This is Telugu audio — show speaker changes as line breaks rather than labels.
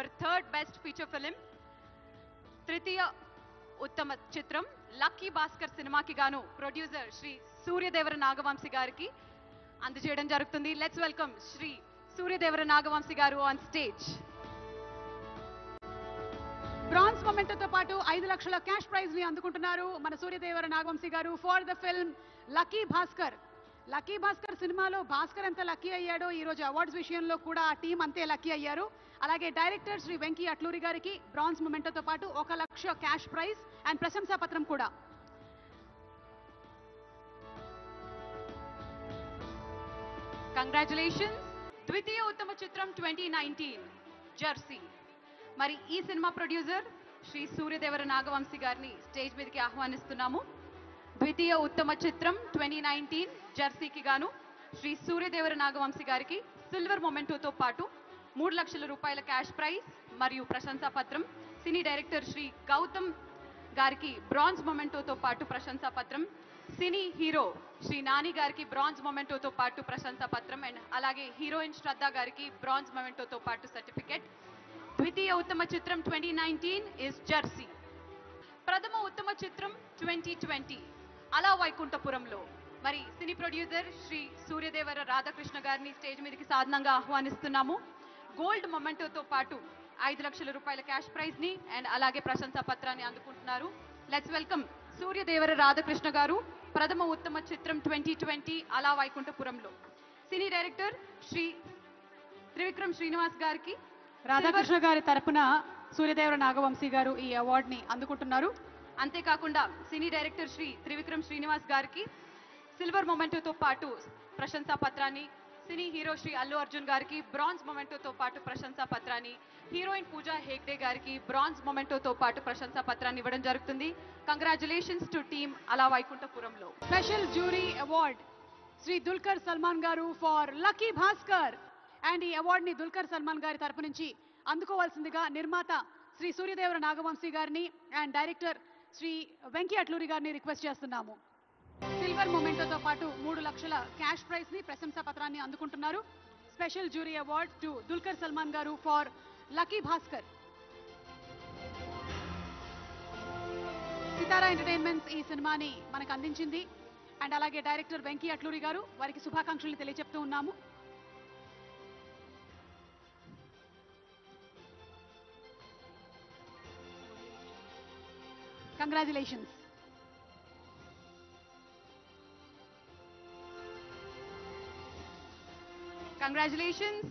for third best feature film, Tritiya Uttama Chitram, Lucky Bhaskar సినిమాకి గాను ప్రొడ్యూసర్ శ్రీ సూర్యదేవర నాగవంశీ గారికి అందజేయడం జరుగుతుంది. లెట్స్ వెల్కమ్ శ్రీ సూర్యదేవర నాగవంశీ గారు ఆన్ స్టేజ్.
బ్రాంజ్ మొమెంటోతో పాటు 5 లక్షల క్యాష్ ప్రైజ్ ని అందుకుంటున్నారు మన సూర్యదేవర నాగవంశీ గారు for the film lucky Bhaskar. Lucky Bhaskar సినిమాలో భాస్కర్ ఎంత లక్కీ అయ్యాడో ఈ రోజు అవార్డ్స్ విషయంలో కూడా ఆ టీం అంతే లక్కీ అయ్యారు. అలాగే డైరెక్టర్ శ్రీ వెంకీ అట్లూరి గారికి బ్రాంజ్ మొమెంటోతో పాటు 1 లక్ష క్యాష్ ప్రైజ్ అండ్ ప్రశంసా పత్రం కూడా.
కంగ్రాచులేషన్స్. ద్వితీయ ఉత్తమ చిత్రం 2019 జెర్సీ. మరి ఈ సినిమా ప్రొడ్యూసర్ శ్రీ సూర్యదేవర నాగవంశీ గారిని స్టేజ్ మీదకి ఆహ్వానిస్తున్నాము. ద్వితీయ ఉత్తమ చిత్రం 2019 జెర్సీకి గాను శ్రీ సూర్యదేవర నాగవంశీ గారికి సిల్వర్ మొమెంటోతో పాటు 3 లక్షల రూపాయల క్యాష్ ప్రైజ్ మరియు ప్రశంసా పత్రం. సినీ డైరెక్టర్ శ్రీ గౌతమ్ గారికి బ్రాంజ్ మొమెంటోతో పాటు ప్రశంసా పత్రం. సినీ హీరో శ్రీ నాని గారికి బ్రాంజ్ మొమెంటోతో పాటు ప్రశంసా పత్రం అండ్ అలాగే హీరోయిన్ శ్రద్ధ గారికి బ్రాంజ్ మొమెంటోతో పాటు సర్టిఫికెట్. ద్వితీయ ఉత్తమ చిత్రం 2019 ఇస్ జెర్సీ. ప్రథమ ఉత్తమ చిత్రం 2020 అలా వైకుంఠపురంలో. మరి సినీ ప్రొడ్యూసర్ శ్రీ సూర్యదేవర రాధాకృష్ణ గారిని స్టేజ్ మీదకి సాధనంగా ఆహ్వానిస్తున్నాము. గోల్డ్ మొమెంటోతో పాటు 5 లక్షల రూపాయల క్యాష్ ప్రైజ్ ని అండ్ అలాగే ప్రశంసా పత్రాన్ని అందుకుంటున్నారు. లెట్స్ వెల్కమ్ సూర్యదేవర రాధాకృష్ణ గారు ప్రథమ ఉత్తమ చిత్రం 2020 అలా వైకుంఠపురంలో. సినీ డైరెక్టర్ శ్రీ త్రివిక్రమ్ శ్రీనివాస్ గారికి
రాధాకృష్ణ గారి తరపున సూర్యదేవర నాగవంశీ గారు ఈ అవార్డ్ ని అందుకుంటున్నారు.
అంతేకాకుండా సినీ డైరెక్టర్ శ్రీ త్రివిక్రమ్ శ్రీనివాస్ గారికి సిల్వర్ మొమెంటోతో పాటు ప్రశంసా పత్రాన్ని, సినీ హీరో శ్రీ అల్లు అర్జున్ గారికి బ్రాంజ్ మొమెంటోతో పాటు ప్రశంసా పత్రాన్ని, హీరోయిన్ పూజా హెగ్డే గారికి బ్రాంజ్ మొమెంటోతో పాటు ప్రశంసా పత్రాన్ని ఇవ్వడం జరుగుతుంది. Congratulations to team Ala Vaikunthapurramuloo.
Special jury award Shri Dulquer Salmaan గారు ఫర్ లక్కీ భాస్కర్. అండ్ ఈ అవార్డ్ ని దుల్కర్ సల్మాన్ గారి తరపు నుంచి అందుకోవాల్సిందిగా నిర్మాత శ్రీ సూర్యదేవర నాగవంశీ గారిని అండ్ డైరెక్టర్ శ్రీ వెంకీ అట్లూరి గారిని రిక్వెస్ట్ చేస్తున్నాము. సిల్వర్ మొమెంటోతో పాటు 3 లక్షల క్యాష్ ప్రైజ్ ని ప్రశంసా పత్రాన్ని అందుకుంటున్నారు. Special jury award to Dulquer Salmaan గారు for Lucky Baskhar. Sithara Entertainments ఈ సినిమాని మనకు అందించింది అండ్ అలాగే డైరెక్టర్ వెంకీ అట్లూరి గారు వారికి శుభాకాంక్షలు తెలియజెప్తూ ఉన్నాము. Congratulations.
Congratulations.